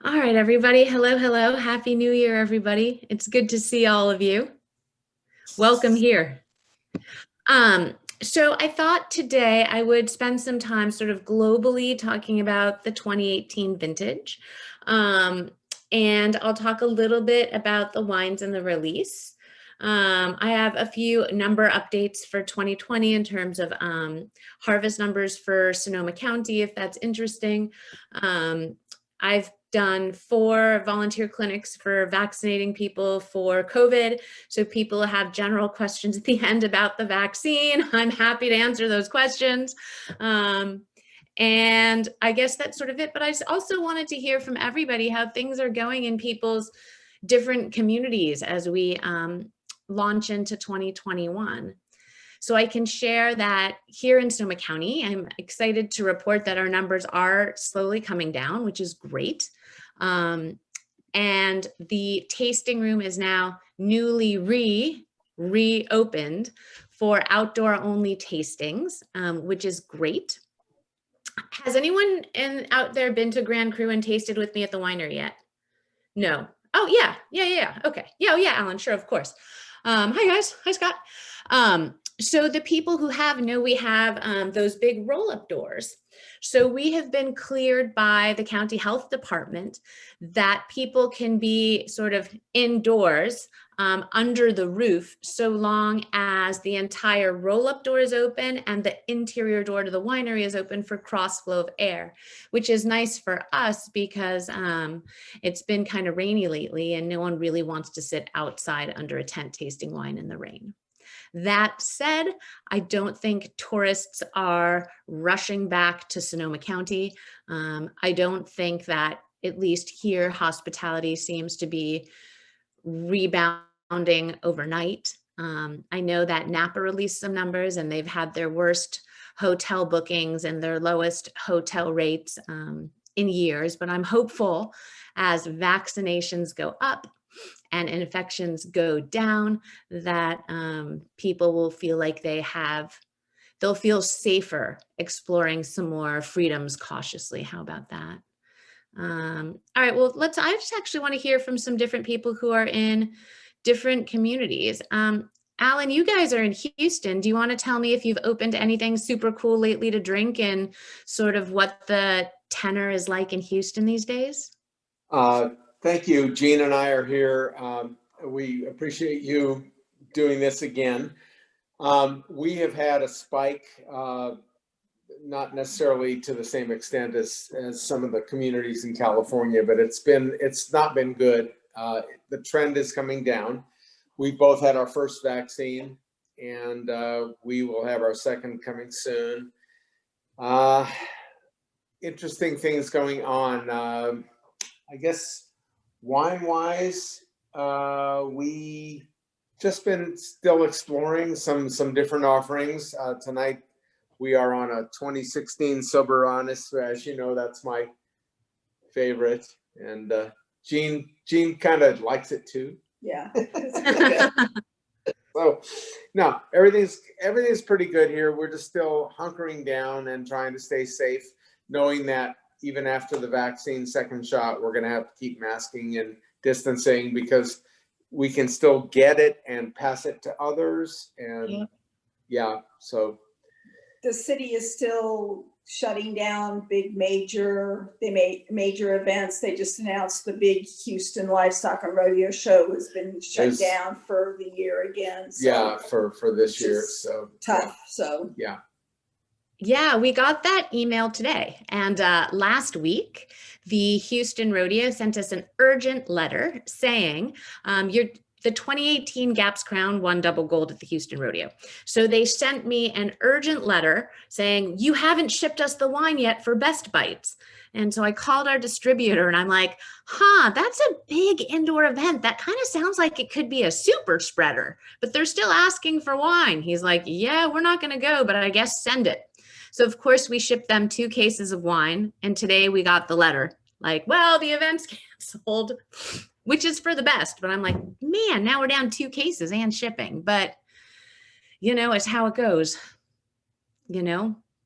All right, everybody. Hello, hello. Happy New Year, everybody. It's good to see all of you. Welcome here. So I thought today I would spend some time sort of globally talking about the 2018 vintage. Um, and I'll talk a little bit about the wines and the release. I have a few number updates for 2020 in terms of harvest numbers for Sonoma County, if that's interesting. I've done 4 volunteer clinics for vaccinating people for COVID. So people have general questions at the end about the vaccine. I'm happy to answer those questions. And I guess that's sort of it. But I also wanted to hear from everybody how things are going in people's different communities as we launch into 2021. So I can share that here in Sonoma County, I'm excited to report that our numbers are slowly coming down, which is great. And the tasting room is now newly reopened for outdoor only tastings, which is great. Has anyone out there been to Grand Cru and tasted with me at the winery yet? No. Oh yeah. Okay. Yeah, Alan. Sure, of course. Hi guys. Hi Scott. So the people who have know we have those big roll-up doors. So we have been cleared by the county health department that people can be sort of indoors under the roof so long as the entire roll-up door is open and the interior door to the winery is open for cross flow of air, which is nice for us because it's been kind of rainy lately and no one really wants to sit outside under a tent tasting wine in the rain. That said, I don't think tourists are rushing back to Sonoma County. I don't think that, at least here, hospitality seems to be rebounding overnight. I know that Napa released some numbers and they've had their worst hotel bookings and their lowest hotel rates in years, but I'm hopeful as vaccinations go up and infections go down, that people will feel like they'll feel safer exploring some more freedoms cautiously. How about that? All right, well, I just actually want to hear from some different people who are in different communities. Alan, you guys are in Houston. Do you want to tell me if you've opened anything super cool lately to drink and sort of what the tenor is like in Houston these days? Thank you. Jean and I are here. We appreciate you doing this again. We have had a spike, not necessarily to the same extent as some of the communities in California, but it's not been good. The trend is coming down. We both had our first vaccine, and we will have our second coming soon. Interesting things going on. I guess wine-wise, we just been still exploring some different offerings. Tonight we are on a 2016 Soberanist. As you know, that's my favorite, and Jean kind of likes it too. Yeah. So no, everything's pretty good here. We're just still hunkering down and trying to stay safe, knowing that even after the vaccine second shot, we're going to have to keep masking and distancing because we can still get it and pass it to others. And yeah, so the city is still shutting down major events. They just announced the big Houston Livestock and Rodeo Show has been shut down for the year again. So yeah, for this year. So tough. So yeah. Yeah, we got that email today. And last week, the Houston Rodeo sent us an urgent letter saying, the 2018 Gaps Crown won double gold at the Houston Rodeo. So they sent me an urgent letter saying, you haven't shipped us the wine yet for Best Bites. And so I called our distributor and I'm like, that's a big indoor event. That kind of sounds like it could be a super spreader, but they're still asking for wine. He's like, yeah, we're not going to go, but I guess send it. So of course we shipped them 2 cases of wine. And today we got the letter like, well, the event's canceled, which is for the best. But I'm like, man, now we're down 2 cases and shipping. But, it's how it goes,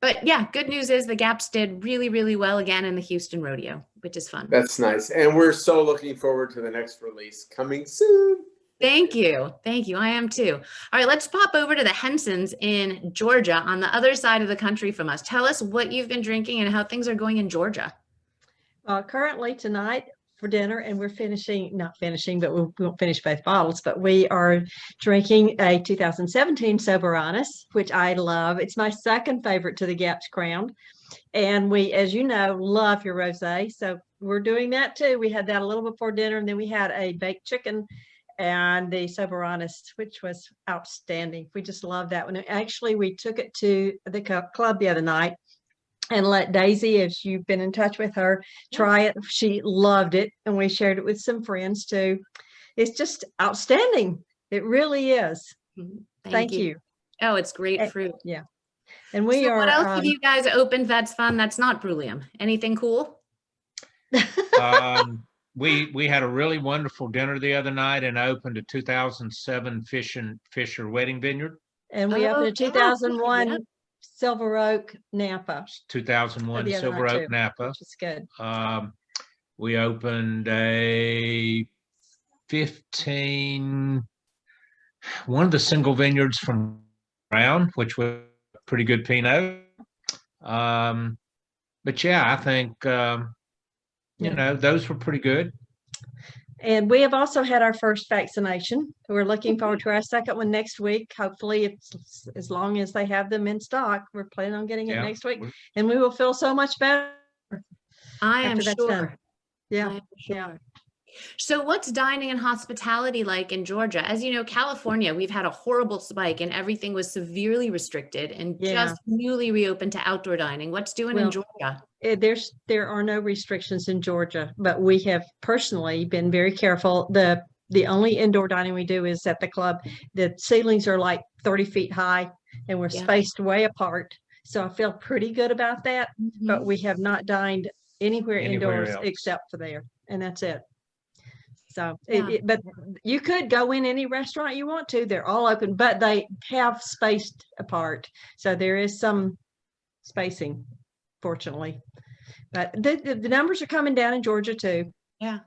But yeah, good news is the Gaps did really, really well again in the Houston Rodeo, which is fun. That's nice. And we're so looking forward to the next release coming soon. Thank you. Thank you. I am too. All right, let's pop over to the Hensons in Georgia on the other side of the country from us. Tell us what you've been drinking and how things are going in Georgia. Currently tonight for dinner, and we're not finishing, but we won't finish both bottles, but we are drinking a 2017 Soberanis, which I love. It's my second favorite to the Gaps Crown. And we, as you know, love your rosé. So we're doing that too. We had that a little before dinner, and then we had a baked chicken and the Soberanis, which was outstanding. We just love that one. And actually, we took it to the club the other night and let Daisy, if you've been in touch with her, try it. She loved it, and we shared it with some friends too. It's just outstanding. It really is. Thank you. Oh, it's great fruit. Yeah. And we So are. what else have you guys opened that's fun? That's not Brulium. Anything cool? We had a really wonderful dinner the other night and opened a 2007 Fisher Wedding Vineyard. And we opened a yeah, 2001 yeah. Silver Oak Napa. 2001 The other Silver night, Oak too, Napa. Which is good. We opened one of the single vineyards from Brown, which was a pretty good Pinot. But yeah, I think, those were pretty good. And we have also had our first vaccination. We're looking forward to our second one next week. Hopefully, it's as long as they have them in stock. We're planning on getting it Yeah. next week, and we will feel so much better. I am After that's done. sure. Yeah. I am sure. So what's dining and hospitality like in Georgia? As you know, California, we've had a horrible spike and everything was severely restricted and Yeah. just newly reopened to outdoor dining. What's doing in Well, Georgia? There are no restrictions in Georgia, but we have personally been very careful. The only indoor dining we do is at the club. The ceilings are like 30 feet high, and we're Yeah. spaced way apart. So I feel pretty good about that. But Mhm. we have not dined anywhere Anywhere indoors else. except for there, and that's it. So, Yeah. but you could go in any restaurant you want to. They're all open, but they have spaced apart. So there is some spacing, fortunately. But the numbers are coming down in Georgia too. Yeah.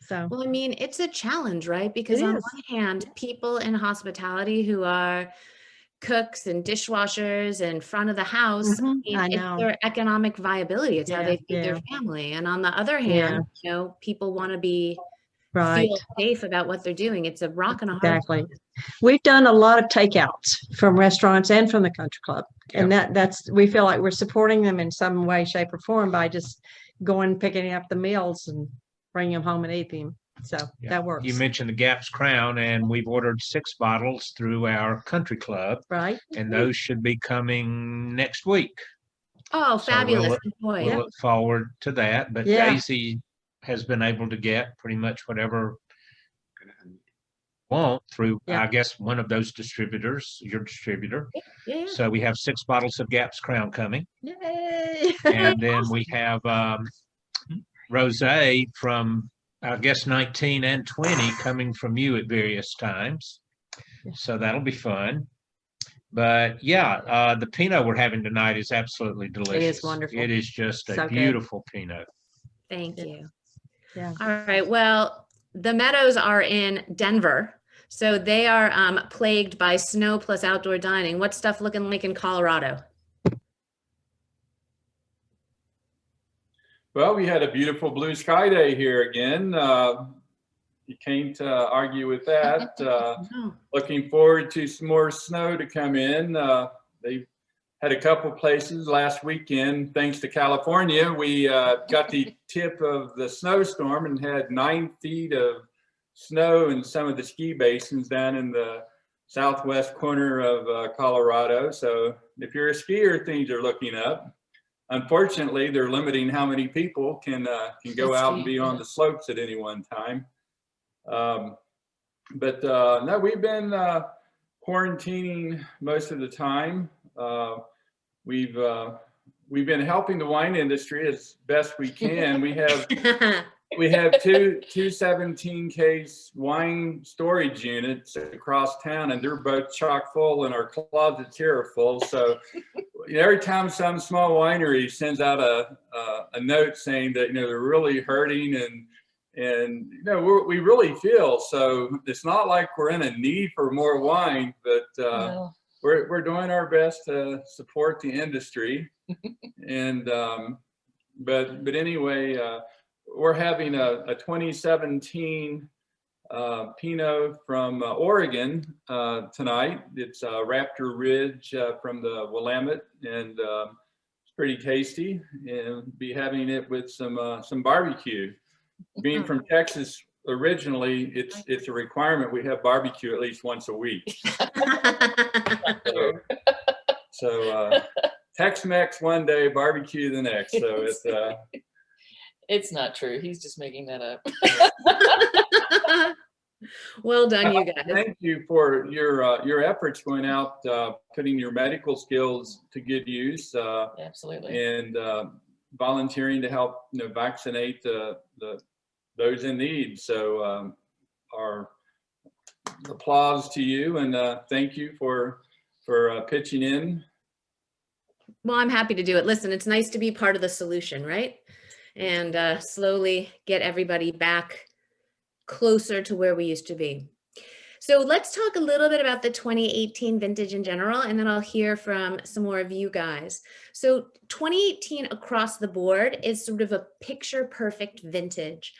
So Well, I mean, it's a challenge, right? Because on is. one hand, people in hospitality who are cooks and dishwashers and front of the house, Mhm, I it's know. their economic viability. It's how Yeah, they feed their yeah. family. And on the other Yeah. hand, people want to Right. feel safe about what they're doing. It's a rock and a hard Exactly. place. We've done a lot of takeouts from restaurants and from the country club. And that's we feel like we're supporting them in some way, shape, or form by just going, picking up the meals and bringing them home and eat them. So Yeah. that works. You mentioned the Gaps Crown, and we've ordered 6 bottles through our country club, Right? and those should be coming next week. Oh, So we'll fabulous. look- Boy. We'll look forward to that. But Yeah. Daisy has been able to get pretty much whatever want through, Yeah. I guess, one of those distributors, your distributor. Yeah. So we have 6 bottles of Gaps Crown coming. Yay. And then we have rosé from, I guess, 19 and 20 coming from you at various times. So that'll be fun. But yeah, the Pinot we're having tonight is absolutely delicious. wonderful. It is just So a good. beautiful Pinot. Thank Yeah. you. Yeah. All right. Well, the Meadows are in Denver. So they are plagued by snow plus outdoor dining. What's stuff looking like in Colorado? Well, we had a beautiful blue sky day here again. You can't argue with that. Oh, Looking forward to some more snow to come in. They had a couple places last weekend, thanks to California. We got the tip of the snowstorm and had 9 feet of snow in some of the ski basins down in the southwest corner of Colorado. So if you're a skier, things are looking up. Unfortunately, they're limiting how many people can go out and be on the slopes at any one time. But no, we've been quarantining most of the time. We've been helping the wine industry as best we can. We have two 17-case wine storage units across town, and they're both chock full, and our closets here are full. So every time some small winery sends out a note saying that, they're really hurting and we really feel, so it's not like we're in a need for more wine, but No. we're doing our best to support the industry. And but anyway, we're having a 2017 Pinot from Oregon tonight. It's Raptor Ridge from the Willamette, and it's pretty tasty. And be having it with some barbecue. Being from Texas originally, it's a requirement we have barbecue at least once a week. So Tex-Mex one day, barbecue the next. So it's It's not true. He's just making that up. Well done, you guys. Thank you for your efforts going out, putting your medical skills to good use, Absolutely. and volunteering to help vaccinate those in need. So our applause to you, and thank you for pitching in. Well, I'm happy to do it. Listen, it's nice to be part of the solution, right? And slowly get everybody back closer to where we used to be. So let's talk a little bit about the 2018 vintage in general, and then I'll hear from some more of you guys. So 2018 across the board is sort of a picture perfect vintage.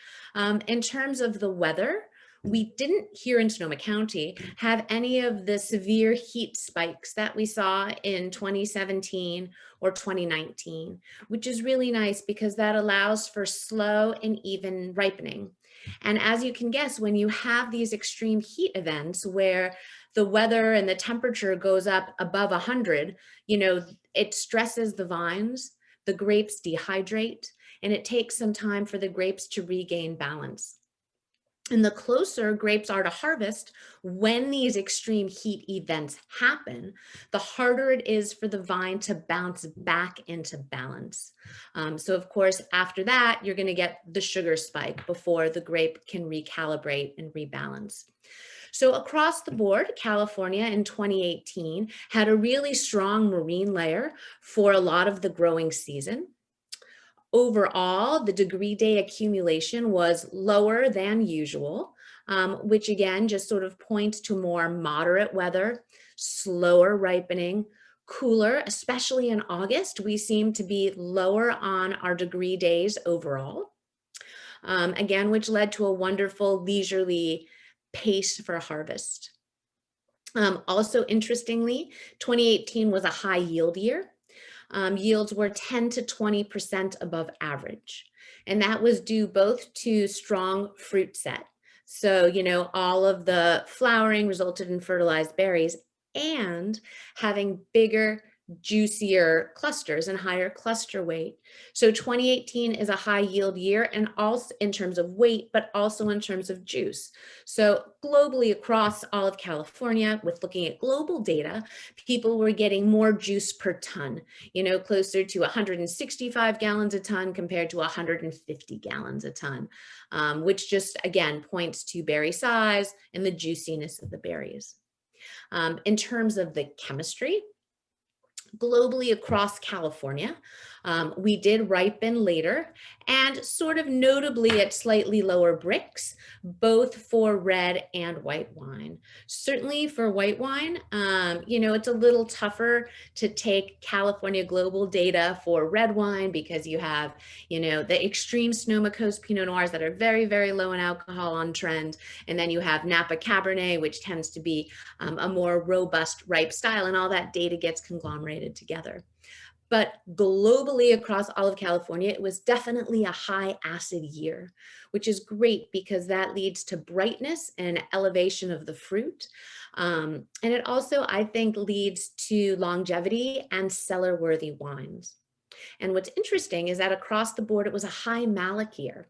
In terms of the weather, we didn't here in Sonoma County have any of the severe heat spikes that we saw in 2017 or 2019, which is really nice because that allows for slow and even ripening. And as you can guess, when you have these extreme heat events where the weather and the temperature goes up above 100, it stresses the vines, the grapes dehydrate, and it takes some time for the grapes to regain balance. And the closer grapes are to harvest, when these extreme heat events happen, the harder it is for the vine to bounce back into balance. So of course, after that, you're going to get the sugar spike before the grape can recalibrate and rebalance. So across the board, California in 2018 had a really strong marine layer for a lot of the growing season. Overall, the degree day accumulation was lower than usual, which again just sort of points to more moderate weather, slower ripening, cooler, especially in August. We seem to be lower on our degree days overall, again, which led to a wonderful leisurely pace for harvest. Also, interestingly, 2018 was a high yield year. Yields were 10 to 20% above average. And that was due both to strong fruit set. So, all of the flowering resulted in fertilized berries and having bigger, juicier clusters and higher cluster weight. So 2018 is a high yield year, and also in terms of weight, but also in terms of juice. So globally across all of California, with looking at global data, people were getting more juice per ton, closer to 165 gallons a ton compared to 150 gallons a ton, which just again points to berry size and the juiciness of the berries. In terms of the chemistry, globally across California, we did ripen later and sort of notably at slightly lower bricks, both for red and white wine. Certainly for white wine, it's a little tougher to take California global data for red wine because you have, the extreme Sonoma Coast Pinot Noirs that are very, very low in alcohol on trend. And then you have Napa Cabernet, which tends to be a more robust, ripe style, and all that data gets conglomerated together. But globally across all of California, it was definitely a high acid year, which is great because that leads to brightness and elevation of the fruit. And it also, I think, leads to longevity and cellar-worthy wines. And what's interesting is that across the board, it was a high malic year.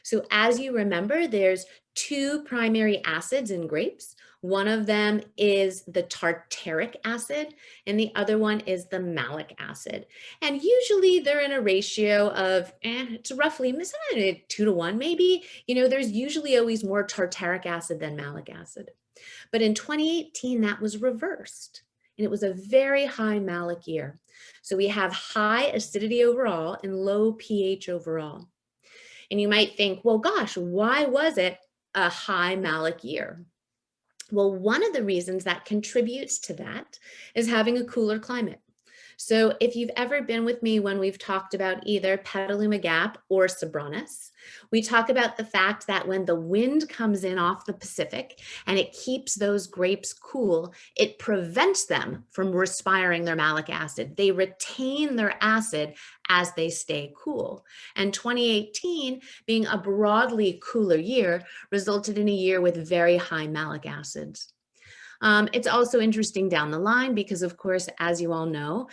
So as you remember, there's two primary acids in grapes. One of them is the tartaric acid, and the other one is the malic acid. And usually they're in a ratio of, it's roughly 2 to 1, maybe. There's usually always more tartaric acid than malic acid. But in 2018, that was reversed. and it was a very high malic year. So we have high acidity overall and low pH overall. And you might think, well, gosh, why was it a high malic year? Well, one of the reasons that contributes to that is having a cooler climate. So if you've ever been with me when we've talked about either Petaluma Gap or Sobranes, we talk about the fact that when the wind comes in off the Pacific and it keeps those grapes cool, it prevents them from respiring their malic acid. They retain their acid as they stay cool. And 2018, being a broadly cooler year, resulted in a year with very high malic acids. It's also interesting down the line because, of course, as you all know,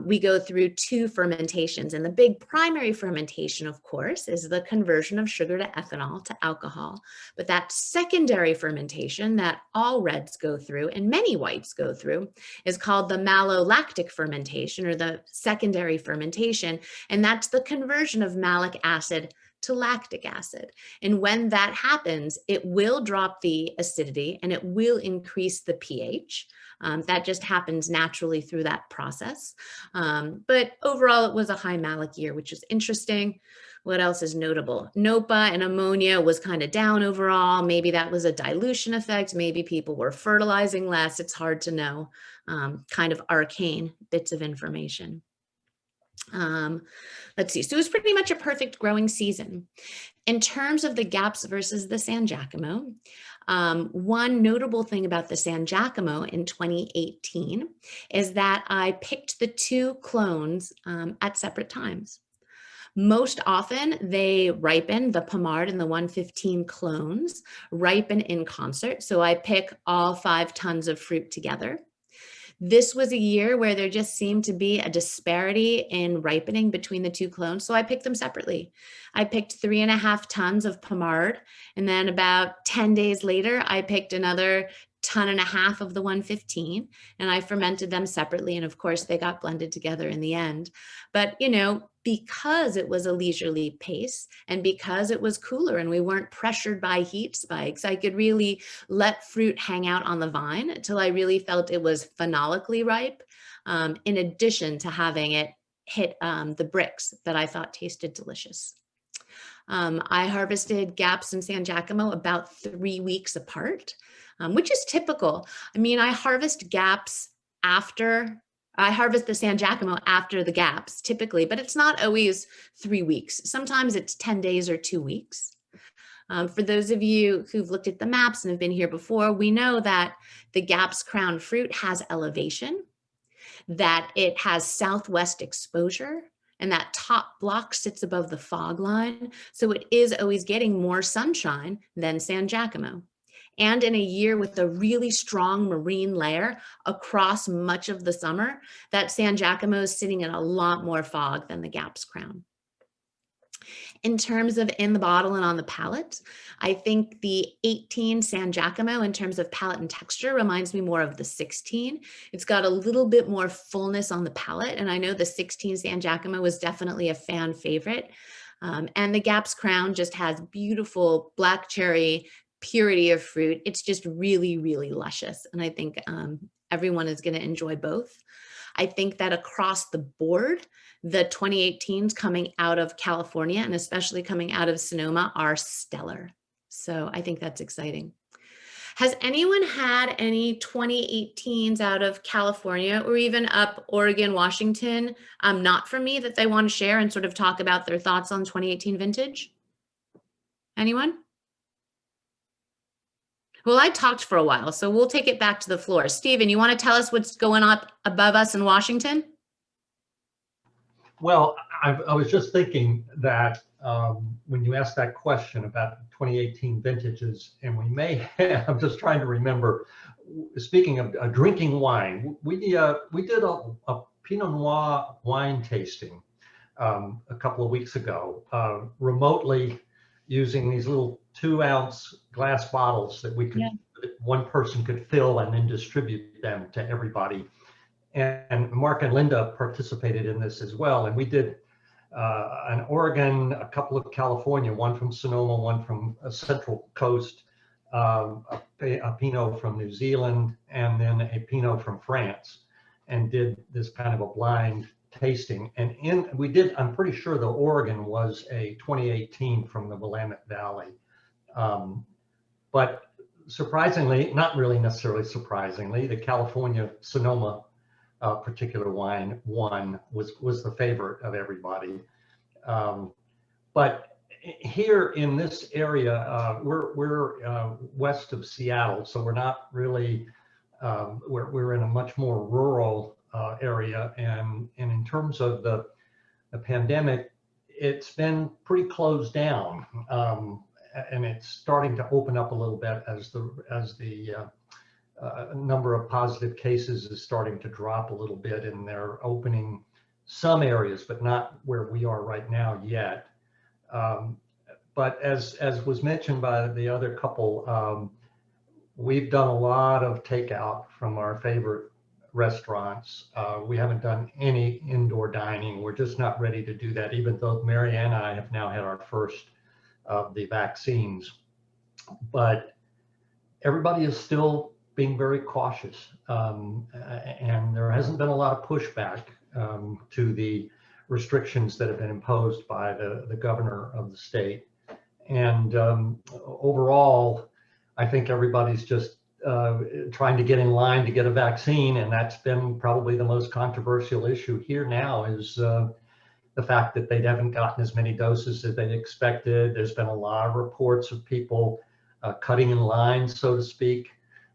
we go through two fermentations, and the big primary fermentation, of course, is the conversion of sugar to ethanol to alcohol. But that secondary fermentation that all reds go through and many whites go through is called the malolactic fermentation, or the secondary fermentation, and that's the conversion of malic acid to lactic acid. And when that happens, it will drop the acidity and it will increase the pH. That just happens naturally through that process. But overall, it was a high malic year, which is interesting. What else is notable? NOPA and ammonia was kind of down overall. Maybe that was a dilution effect. Maybe people were fertilizing less. It's hard to know. Kind of arcane bits of information. Let's see. So it was pretty much a perfect growing season. In terms of the gaps versus the San Giacomo, one notable thing about the San Giacomo in 2018 is that I picked the two clones at separate times. Most often they ripen, the Pommard and the 115 clones ripen in concert. So I pick all 5 tons of fruit together. This was a year where there just seemed to be a disparity in ripening between the two clones, so I picked them separately. I picked 3.5 tons of Pommard, and then about 10 days later, I picked another 1.5 tons of the 115, and I fermented them separately, and of course, they got blended together in the end. But, you know, because it was a leisurely pace and because it was cooler and we weren't pressured by heat spikes, I could really let fruit hang out on the vine until I really felt it was phenolically ripe, in addition to having it hit the bricks that I thought tasted delicious. I harvested Gaps and San Giacomo about 3 weeks apart, which is typical. I mean, I harvest the San Giacomo after the Gaps typically, but it's not always 3 weeks. Sometimes it's 10 days or 2 weeks. For those of you who've looked at the maps and have been here before, we know that the Gaps crown fruit has elevation, that it has southwest exposure, and that top block sits above the fog line. So it is always getting more sunshine than San Giacomo. And in a year with a really strong marine layer across much of the summer, that San Giacomo is sitting in a lot more fog than the Gaps crown. In terms of in the bottle and on the palate, I think the 18 San Giacomo in terms of palate and texture reminds me more of the 16. It's got a little bit more fullness on the palate, and I know the 16 San Giacomo was definitely a fan favorite. And the Gaps crown just has beautiful black cherry purity of fruit. It's just really, really luscious. And I think everyone is going to enjoy both. I think that across the board, the 2018s coming out of California and especially coming out of Sonoma are stellar. So I think that's exciting. Has anyone had any 2018s out of California or even up Oregon, Washington, not from me, that they want to share and sort of talk about their thoughts on 2018 vintage? Anyone? Well, I talked for a while, so we'll take it back to the floor. Stephen, you want to tell us what's going on above us in Washington? Well, I was just thinking that when you asked that question about 2018 vintages, and we may have, I'm just trying to remember, speaking of drinking wine, we did a Pinot Noir wine tasting a couple of weeks ago, remotely using these little 2-ounce glass bottles that we could, one person could fill and then distribute them to everybody. And Mark and Linda participated in this as well. And we did an Oregon, a couple of California, one from Sonoma, one from Central Coast. a Pinot from New Zealand, and then a Pinot from France, and did this kind of a blind tasting. And I'm pretty sure the Oregon was a 2018 from the Willamette Valley. But surprisingly, not really necessarily surprisingly, the California Sonoma particular wine was the favorite of everybody. But here in this area, we're west of Seattle, so we're not really, we're in a much more rural area. And in terms of the pandemic, it's been pretty closed down. And it's starting to open up a little bit as the number of positive cases is starting to drop a little bit, and they're opening some areas, but not where we are right now yet. But as was mentioned by the other couple, we've done a lot of takeout from our favorite restaurants. We haven't done any indoor dining. We're just not ready to do that, even though Mary Ann and I have now had our first of the vaccines. But everybody is still being very cautious, and there hasn't been a lot of pushback to the restrictions that have been imposed by the governor of the state. And overall, I think everybody's just trying to get in line to get a vaccine, and that's been probably the most controversial issue here now is the fact that they haven't gotten as many doses as they expected. There's been a lot of reports of people cutting in line, so to speak.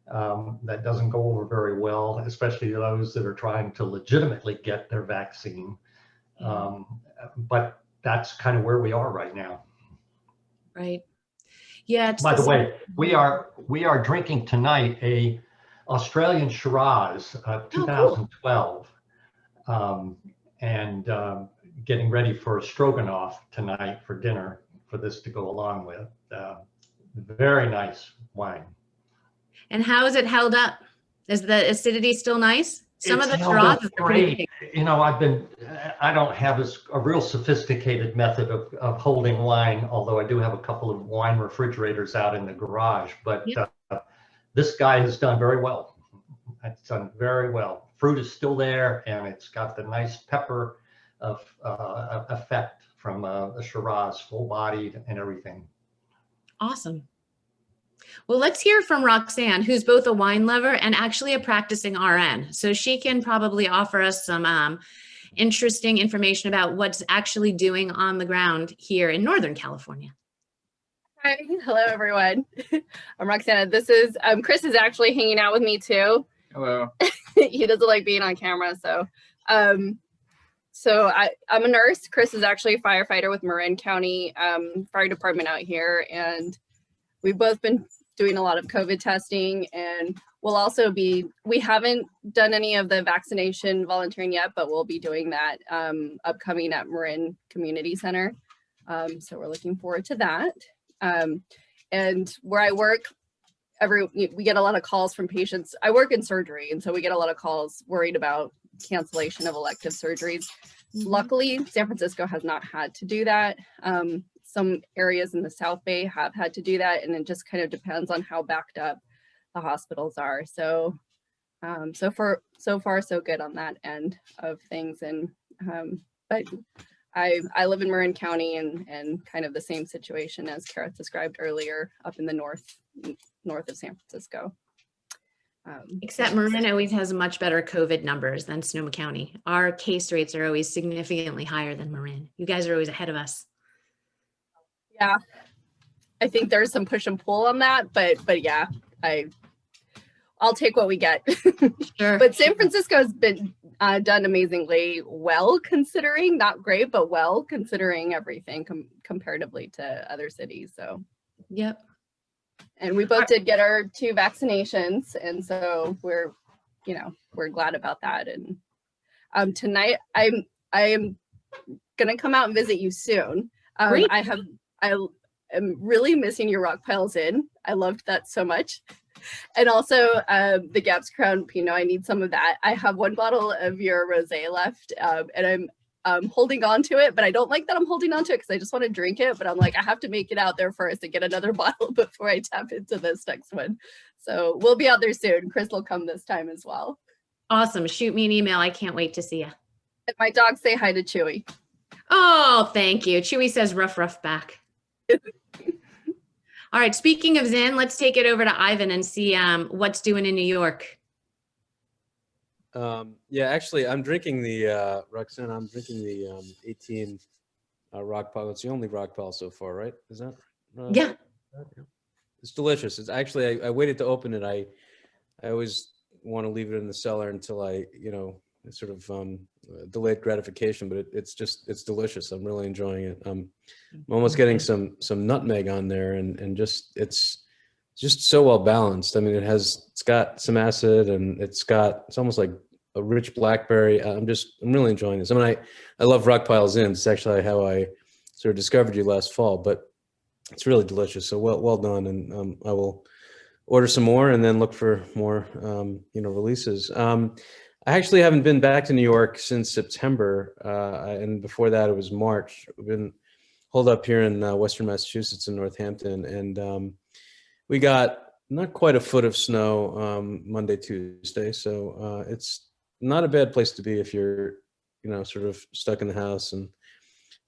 That doesn't go over very well, especially those that are trying to legitimately get their vaccine. But that's kind of where we are right now. Right. Yeah. By the way, we are drinking tonight a Australian Shiraz 2012, and getting ready for a stroganoff tonight for dinner for this to go along with. Very nice wine. And how is it held up? Is the acidity still nice? Some It's of the held up Shirazes are pretty great. big. You know, I don't have a real sophisticated method of holding wine, although I do have a couple of wine refrigerators out in the garage, but this guy has done very well. It's done very well. Fruit is still there, and it's got the nice pepper of effect from the Shiraz, full-bodied and everything. Awesome. Well, let's hear from Roxanne, who's both a wine lover and actually a practicing RN. So she can probably offer us some interesting information about what's actually doing on the ground here in Northern California. Hi, hello everyone. I'm Roxana. This is Chris is actually hanging out with me too. Hello. He doesn't like being on camera, so I'm a nurse. Chris is actually a firefighter with Marin County Fire Department out here, and we've both been doing a lot of COVID testing, and we haven't done any of the vaccination volunteering yet, but we'll be doing that upcoming at Marin Community Center. So we're looking forward to that. And where I work, we get a lot of calls from patients. I work in surgery, and so we get a lot of calls worried about cancellation of elective surgeries. Luckily, San Francisco has not had to do that. Some areas in the South Bay have had to do that, and it just kind of depends on how backed up the hospitals are. So, so far so good on that end of things. And but I live in Marin County, and kind of the same situation as Kara described earlier, up in the north of San Francisco. Except Marin always has much better COVID numbers than Sonoma County. Our case rates are always significantly higher than Marin. You guys are always ahead of us. Yeah, I think there's some push and pull on that, but yeah, I'll take what we get. Sure. But San Francisco has been done amazingly well, considering, not great, but well, considering everything comparatively to other cities. So, yep. And we both did get our 2 vaccinations, and so we're glad about that. And tonight I am gonna come out and visit you soon. Great. I am really missing your Rock Piles Inn. I loved that so much. And also the Gaps Crown Pinot, I need some of that. I have 1 bottle of your rosé left, and holding on to it, but I don't like that I'm holding on to it because I just want to drink it. But I'm like, I have to make it out there first and get another bottle before I tap into this next one. So we'll be out there soon. Chris will come this time as well. Awesome. Shoot me an email. I can't wait to see you. And my dogs say hi to Chewy. Oh, thank you. Chewy says rough back. All right. Speaking of Zen, let's take it over to Ivan and see what's doing in New York. Yeah, actually, I'm drinking the Roxanne. I'm drinking the 18 rock pile. It's the only rock pile so far, right? Is that? Yeah. It's delicious. It's actually I waited to open it. I always want to leave it in the cellar until I, sort of delayed gratification. But it's delicious. I'm really enjoying it. I'm almost getting some nutmeg on there, and just it's just so well balanced. I mean, it's got some acid, and it's almost like a rich blackberry. I'm really enjoying this. I mean, I love Rock Piles Inn. It's actually how I sort of discovered you last fall, but it's really delicious. So well done. And I will order some more and then look for more, releases. I actually haven't been back to New York since September. And before that, it was March. We've been holed up here in Western Massachusetts in Northampton. And we got not quite a foot of snow Monday, Tuesday. So it's not a bad place to be if you're, sort of stuck in the house and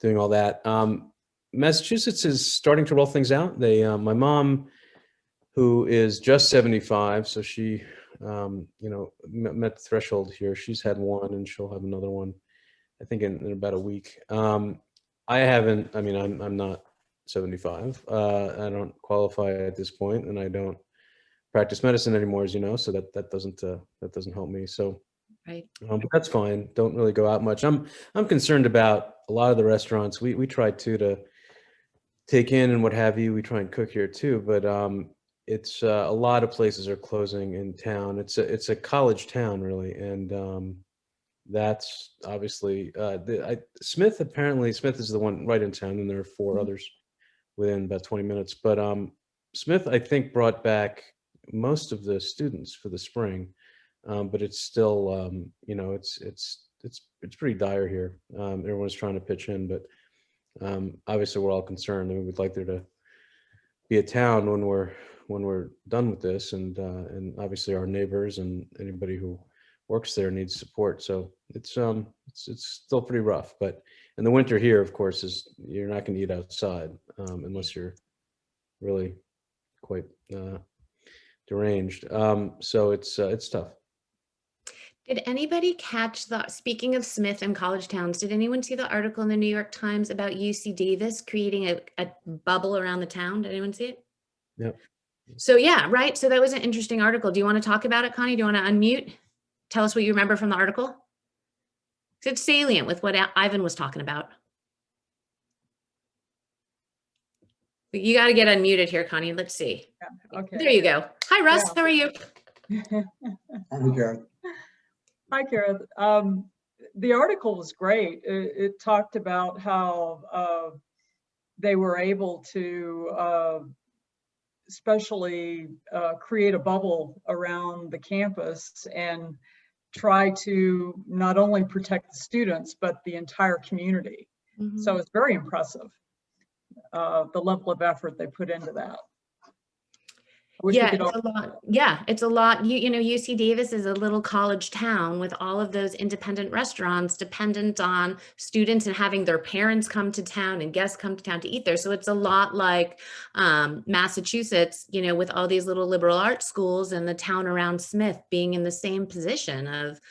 doing all that. Massachusetts is starting to roll things out. My mom, who is just 75, so she, met the threshold here. She's had one, and she'll have another one, I think, in about a week. I haven't. I mean, I'm not 75. I don't qualify at this point, and I don't practice medicine anymore, as you know. So that doesn't help me. So. Right. But that's fine. Don't really go out much. I'm concerned about a lot of the restaurants. We try to take in and what have you. We try and cook here too, but it's a lot of places are closing in town. It's a college town really, and that's obviously Smith. Apparently, Smith is the one right in town, and there are 4 others within about 20 minutes. But Smith, I think, brought back most of the students for the spring. But it's still, it's pretty dire here. Everyone's trying to pitch in, but obviously we're all concerned. I mean, we'd like there to be a town when we're done with this, and obviously our neighbors and anybody who works there needs support. So it's still pretty rough. But in the winter here, of course, is you're not going to eat outside unless you're really quite deranged. So it's tough. Did anybody catch speaking of Smith and college towns, did anyone see the article in the New York Times about UC Davis creating a bubble around the town? Did anyone see it? Yep. So yeah, right. So that was an interesting article. Do you want to talk about it, Connie? Do you want to unmute? Tell us what you remember from the article. It's salient with what Ivan was talking about. You got to get unmuted here, Connie. Let's see. Yeah, okay. There you go. Hi, Russ. Yeah. How are you? I'm good. Hi, Kara. The article was great. It talked about how they were able to especially create a bubble around the campus and try to not only protect the students, but the entire community. Mm-hmm. So it's very impressive, the level of effort they put into that. Yeah, it's a lot. Yeah, it's a lot. You know, UC Davis is a little college town with all of those independent restaurants dependent on students and having their parents come to town and guests come to town to eat there. So it's a lot like Massachusetts, you know, with all these little liberal arts schools and the town around Smith being in the same position of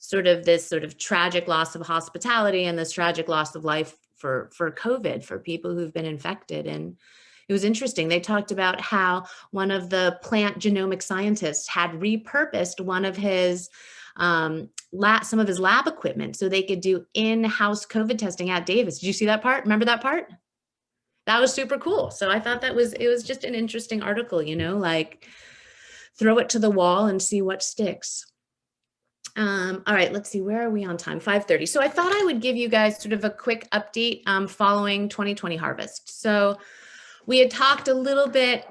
sort of this sort of tragic loss of hospitality and this tragic loss of life for COVID, for people who've been infected. And it was interesting. They talked about how one of the plant genomic scientists had repurposed one of his some of his lab equipment so they could do in-house COVID testing at Davis. Did you see that part? Remember that part? That was super cool. So I thought it was just an interesting article, you know, like throw it to the wall and see what sticks. All right, let's see, where are we on time? 5:30. So I thought I would give you guys sort of a quick update following 2020 harvest. So we had talked a little bit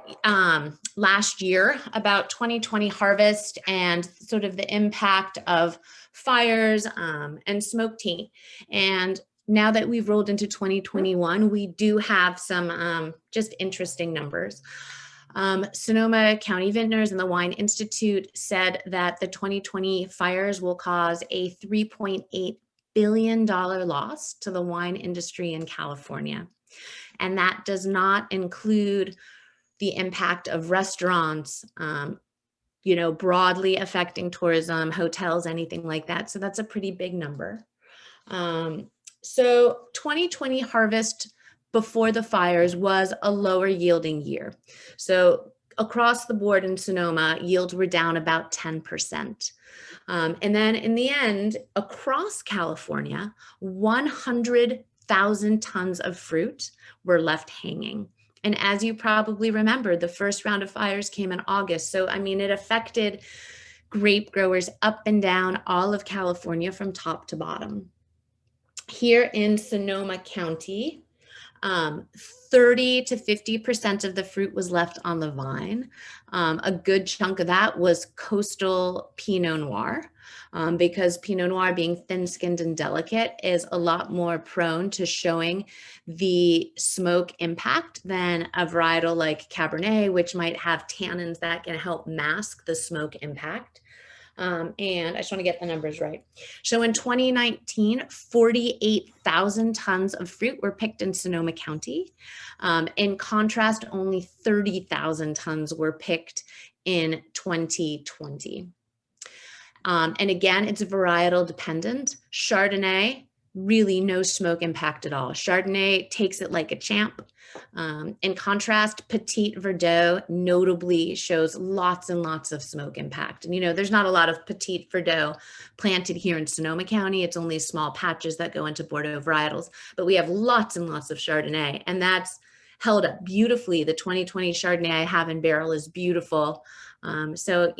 last year about 2020 harvest and sort of the impact of fires and smoke taint. And now that we've rolled into 2021, we do have some just interesting numbers. Sonoma County Vintners and the Wine Institute said that the 2020 fires will cause a $3.8 billion loss to the wine industry in California. And that does not include the impact of restaurants, broadly affecting tourism, hotels, anything like that. So that's a pretty big number. So 2020 harvest before the fires was a lower yielding year. So across the board in Sonoma, yields were down about 10%. And then in the end, across California, 100,000 tons of fruit were left hanging. And as you probably remember, the first round of fires came in August. So, I mean, it affected grape growers up and down all of California from top to bottom. Here in Sonoma County, 30 to 50% of the fruit was left on the vine. A good chunk of that was coastal Pinot Noir, because Pinot Noir, being thin-skinned and delicate, is a lot more prone to showing the smoke impact than a varietal like Cabernet, which might have tannins that can help mask the smoke impact. And I just want to get the numbers right. So in 2019, 48,000 tons of fruit were picked in Sonoma County. In contrast, only 30,000 tons were picked in 2020. And again, it's varietal dependent. Chardonnay, really no smoke impact at all. Chardonnay takes it like a champ. In contrast, Petit Verdot notably shows lots and lots of smoke impact. And, there's not a lot of Petit Verdot planted here in Sonoma County. It's only small patches that go into Bordeaux varietals, but we have lots and lots of Chardonnay, and that's held up beautifully. The 2020 Chardonnay I have in barrel is beautiful. So,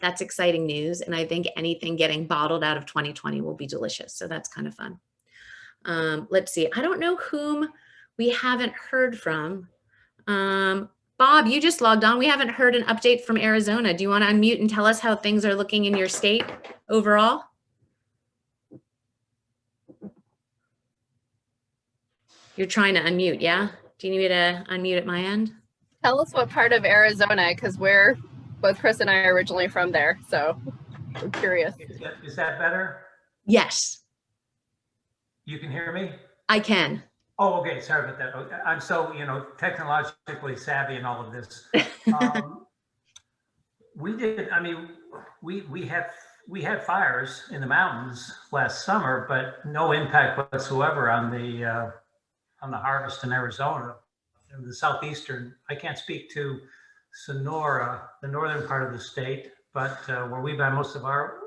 that's exciting news. And I think anything getting bottled out of 2020 will be delicious. So that's kind of fun. Let's see. I don't know whom we haven't heard from. Bob, you just logged on. We haven't heard an update from Arizona. Do you want to unmute and tell us how things are looking in your state overall? You're trying to unmute, yeah? Do you need me to unmute at my end? Tell us what part of Arizona, because both Chris and I are originally from there, so we're curious. Is that better? Yes. You can hear me? I can. Oh, okay. Sorry about that. I'm so, technologically savvy in all of this. We had fires in the mountains last summer, but no impact whatsoever on the harvest in Arizona. In the southeastern, I can't speak to Sonora, the northern part of the state, but where we buy most of our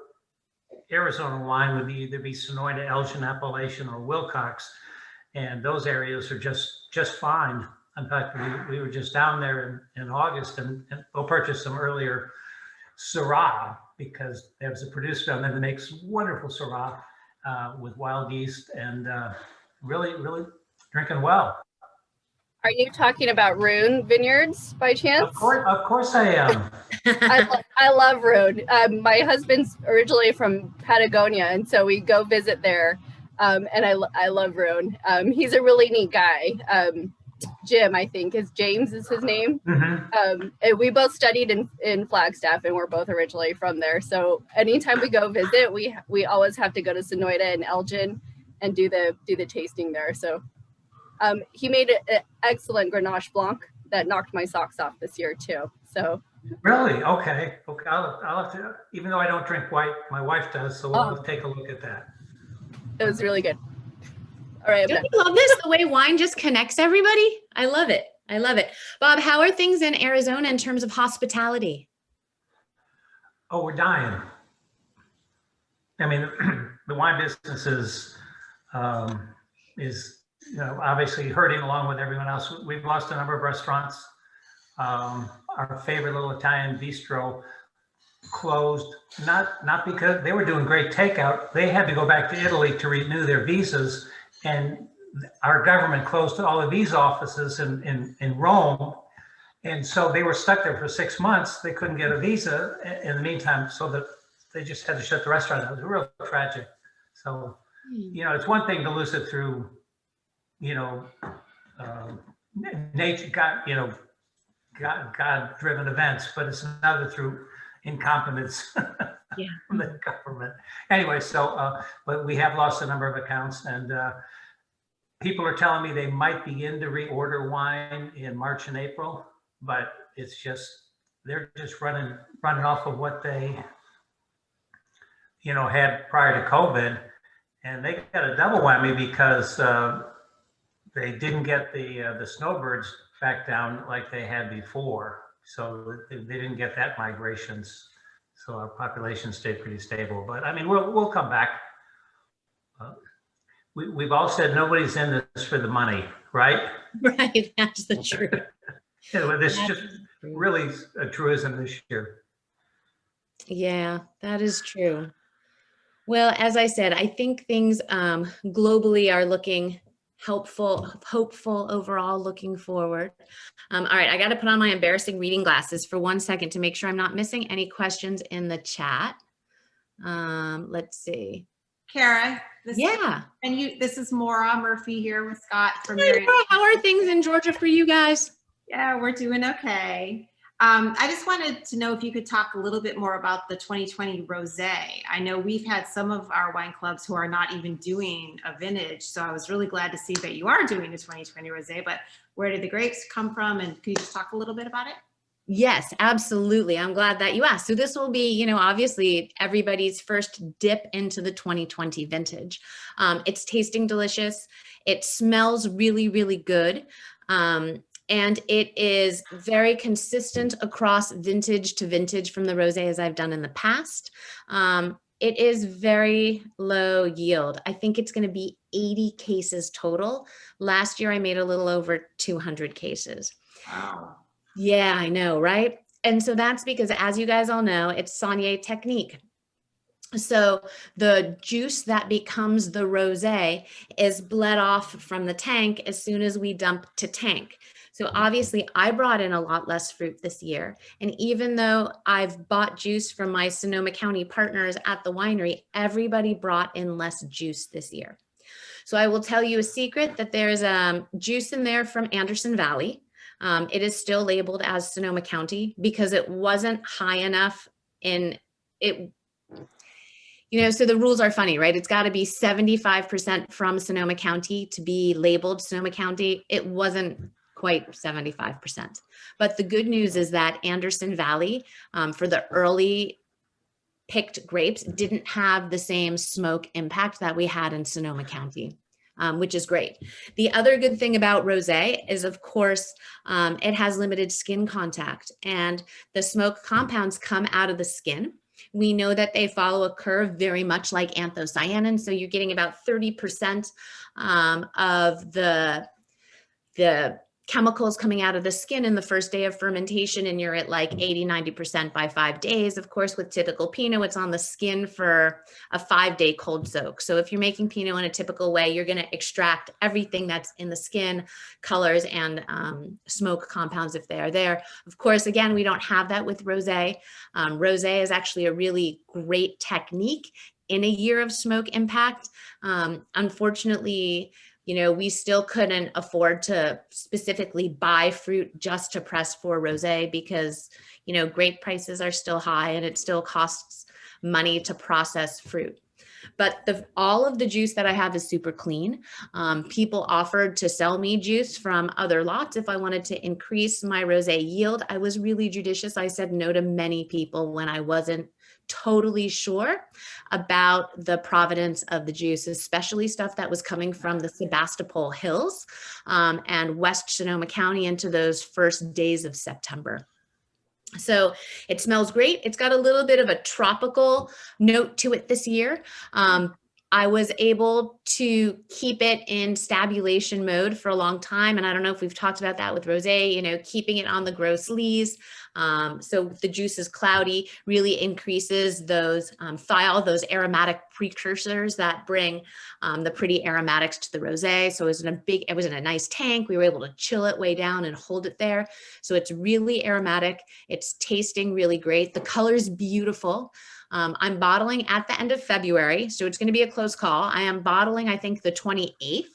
Arizona wine would either be Sonoyta, Elgin, Appalachian, or Wilcox, and those areas are just fine. In fact, we were just down there in August, and we'll purchase some earlier Syrah, because there's a producer down there that makes wonderful Syrah with wild yeast, and really drinking well. Are you talking about Rune Vineyards by chance? Of course I am. I love Rune. My husband's originally from Patagonia, and so we go visit there. And I love Rune. He's a really neat guy. Jim, I think, James is his name. Mm-hmm. And we both studied in Flagstaff, and we're both originally from there. So anytime we go visit, we always have to go to Sonoyta and Elgin and do the tasting there. So he made an excellent Grenache Blanc that knocked my socks off this year too. So really, okay. I'll have to. Even though I don't drink white, my wife does, so we'll take a look at that. It was really good. All right. Don't you love this? The way wine just connects everybody. I love it. I love it. Bob, how are things in Arizona in terms of hospitality? Oh, we're dying. I mean, the wine business is obviously hurting along with everyone else. We've lost a number of restaurants. Our favorite little Italian bistro closed, not because they were doing great takeout. They had to go back to Italy to renew their visas, and our government closed all of these offices in Rome, And so they were stuck there for 6 months. They couldn't get a visa in the meantime, so that they just had to shut the restaurant down. It was real tragic. So, you know, it's one thing to lose it through, you know, nature, God-driven events, but it's another through incompetence from the government. Anyway, so, but we have lost a number of accounts, and people are telling me they might begin to reorder wine in March and April, but it's just, they're just running off of what they, you know, had prior to COVID, and they got a double whammy because they didn't get the snowbirds back down like they had before. So they didn't get that migrations. So our population stayed pretty stable. But I mean, we'll come back. We've all said nobody's in this for the money, right? Right, that's the truth. Yeah, this is just really a truism this year. Yeah, that is true. Well, as I said, I think things globally are looking hopeful overall, looking forward. All right, I got to put on my embarrassing reading glasses for 1 second to make sure I'm not missing any questions in the chat. Let's see. Kara, this is Maura Murphy here with Scott from Hey, how are things in Georgia for you guys? Yeah, we're doing okay. I just wanted to know if you could talk a little bit more about the 2020 Rosé. I know we've had some of our wine clubs who are not even doing a vintage, so I was really glad to see that you are doing the 2020 Rosé, but where did the grapes come from, and could you just talk a little bit about it? Yes, absolutely. I'm glad that you asked. So this will be, you know, obviously everybody's first dip into the 2020 vintage. It's tasting delicious. It smells really, really good. And it is very consistent across vintage to vintage from the rosé as I've done in the past. It is very low yield. I think it's going to be 80 cases total. Last year I made a little over 200 cases. Wow. Yeah, I know, right? And so that's because, as you guys all know, it's Saignée technique. So the juice that becomes the rosé is bled off from the tank as soon as we dump to tank. So obviously I brought in a lot less fruit this year. And even though I've bought juice from my Sonoma County partners at the winery, everybody brought in less juice this year. So I will tell you a secret that there's juice in there from Anderson Valley. It is still labeled as Sonoma County because it wasn't high enough in it. You know, so the rules are funny, right? It's got to be 75% from Sonoma County to be labeled Sonoma County. It wasn't quite 75%. But the good news is that Anderson Valley, for the early picked grapes, didn't have the same smoke impact that we had in Sonoma County. Which is great. The other good thing about rosé is, of course, it has limited skin contact, and the smoke compounds come out of the skin. We know that they follow a curve very much like anthocyanin, so you're getting about 30% of the chemicals coming out of the skin in the first day of fermentation, and you're at like 80-90% by 5 days. Of course, with typical Pinot, it's on the skin for a 5-day cold soak. So if you're making Pinot in a typical way, you're going to extract everything that's in the skin, colors and smoke compounds if they are there. Of course, again, we don't have that with rosé. Rosé is actually a really great technique in a year of smoke impact. Unfortunately, you know, we still couldn't afford to specifically buy fruit just to press for rosé because, you know, grape prices are still high and it still costs money to process fruit. But all of the juice that I have is super clean. People offered to sell me juice from other lots if I wanted to increase my rosé yield. I was really judicious. I said no to many people when I wasn't totally sure about the provenance of the juice, especially stuff that was coming from the Sebastopol Hills and West Sonoma County into those first days of September. So it smells great. It's got a little bit of a tropical note to it this year. I was able to keep it in stabulation mode for a long time. And I don't know if we've talked about that with rosé, you know, keeping it on the gross lees. So the juice is cloudy, really increases those thiol, those aromatic precursors that bring the pretty aromatics to the rosé. So it was in a nice tank. We were able to chill it way down and hold it there. So it's really aromatic. It's tasting really great. The color's beautiful. I'm bottling at the end of February, so it's going to be a close call. I am bottling, I think, the 28th.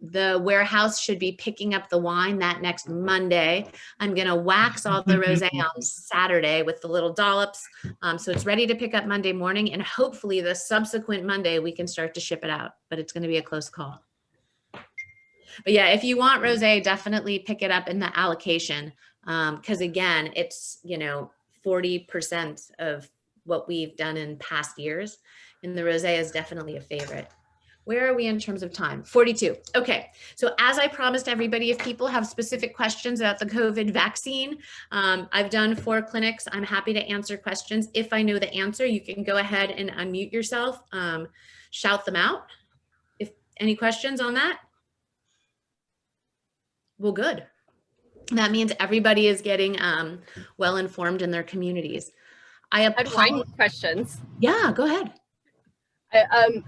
The warehouse should be picking up the wine that next Monday. I'm going to wax all the rosé on Saturday with the little dollops. So it's ready to pick up Monday morning, and hopefully the subsequent Monday we can start to ship it out, but it's going to be a close call. But yeah, if you want rosé, definitely pick it up in the allocation. Because again, it's, you know, 40% of what we've done in past years. And the rosé is definitely a favorite. Where are we in terms of time? 42. Okay. So as I promised everybody, if people have specific questions about the COVID vaccine, I've done 4 clinics. I'm happy to answer questions. If I know the answer, you can go ahead and unmute yourself, shout them out. If any questions on that? Well, good. That means everybody is getting well informed in their communities. I had wine questions. Yeah, go ahead.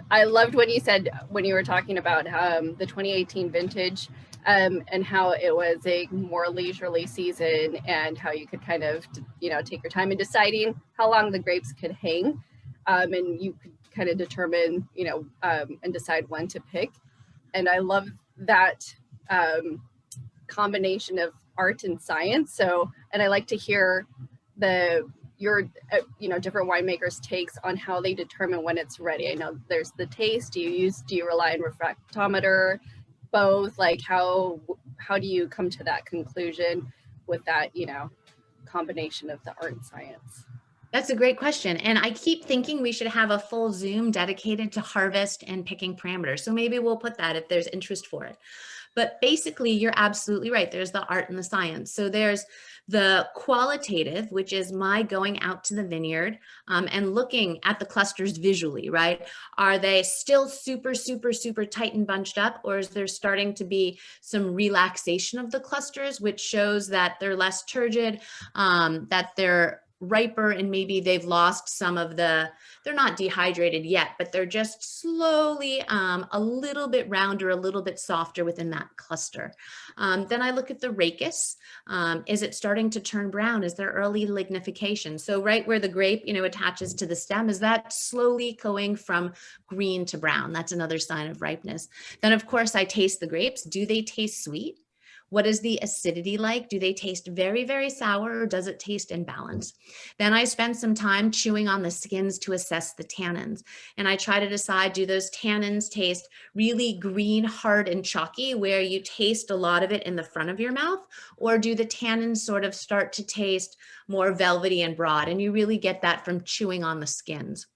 I loved when you said, when you were talking about the 2018 vintage and how it was a more leisurely season and how you could kind of, you know, take your time in deciding how long the grapes could hang, and you could kind of determine, you know, and decide when to pick. And I love that combination of art and science. So, and I like to hear your you know, different winemakers' takes on how they determine when it's ready. I know there's the taste. Do you rely on refractometer, both? Like how do you come to that conclusion with that, you know, combination of the art and science? That's a great question. And I keep thinking we should have a full Zoom dedicated to harvest and picking parameters. So maybe we'll put that if there's interest for it. But basically, you're absolutely right. There's the art and the science. So there's the qualitative, which is my going out to the vineyard and looking at the clusters visually, right? Are they still super, super, super tight and bunched up, or is there starting to be some relaxation of the clusters, which shows that they're less turgid, that they're riper, and maybe they've lost some of they're not dehydrated yet, but they're just slowly a little bit rounder, a little bit softer within that cluster. Then I look at the rachis. Is it starting to turn brown? Is there early lignification? So right where the grape, you know, attaches to the stem, is that slowly going from green to brown? That's another sign of ripeness. Then of course I taste the grapes. Do they taste sweet? What is the acidity like? Do they taste very, very sour, or does it taste in balance? Then I spend some time chewing on the skins to assess the tannins. And I try to decide, do those tannins taste really green, hard, and chalky, where you taste a lot of it in the front of your mouth? Or do the tannins sort of start to taste more velvety and broad? And you really get that from chewing on the skins.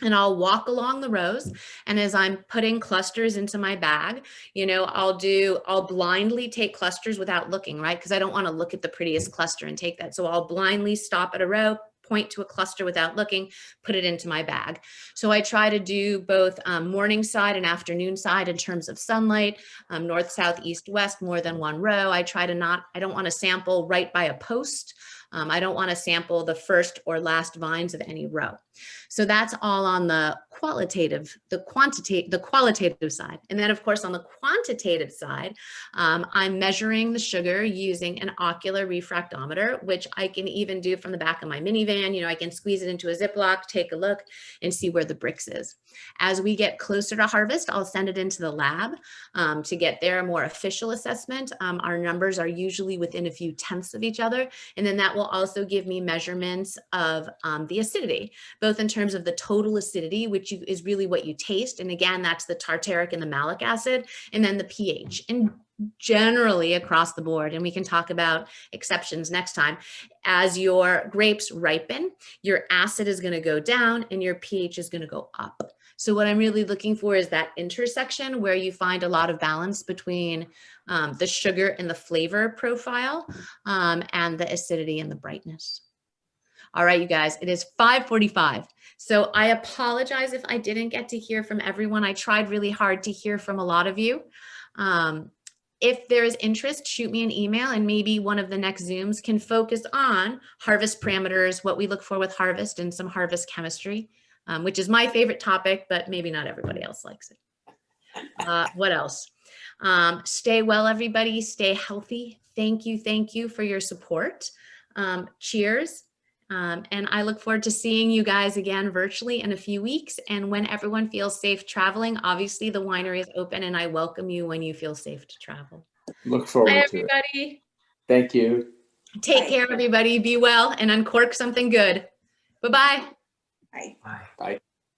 And I'll walk along the rows. And as I'm putting clusters into my bag, you know, I'll blindly take clusters without looking, right? Because I don't want to look at the prettiest cluster and take that. So I'll blindly stop at a row, point to a cluster without looking, put it into my bag. So I try to do both morning side and afternoon side in terms of sunlight, north, south, east, west, more than one row. I don't want to sample right by a post. I don't want to sample the first or last vines of any row. So that's all on the qualitative side. And then of course, on the quantitative side, I'm measuring the sugar using an ocular refractometer, which I can even do from the back of my minivan. You know, I can squeeze it into a Ziploc, take a look and see where the Brix is. As we get closer to harvest, I'll send it into the lab to get their more official assessment. Our numbers are usually within a few tenths of each other. And then that will also give me measurements of the acidity, both in terms of the total acidity, which is really what you taste. And again, that's the tartaric and the malic acid, and then the pH. And generally across the board, and we can talk about exceptions next time, as your grapes ripen, your acid is going to go down and your pH is going to go up. So what I'm really looking for is that intersection where you find a lot of balance between the sugar and the flavor profile and the acidity and the brightness. All right, you guys, it is 5:45. So I apologize if I didn't get to hear from everyone. I tried really hard to hear from a lot of you. If there is interest, shoot me an email and maybe one of the next Zooms can focus on harvest parameters, what we look for with harvest and some harvest chemistry, which is my favorite topic, but maybe not everybody else likes it. What else? Stay well, everybody. Stay healthy. Thank you for your support. Cheers. And I look forward to seeing you guys again virtually in a few weeks. And when everyone feels safe traveling, obviously the winery is open and I welcome you when you feel safe to travel. Look forward Bye, to it. everybody. Thank you. Take care, everybody. Be well and uncork something good. Bye-bye. Bye. Bye. Bye.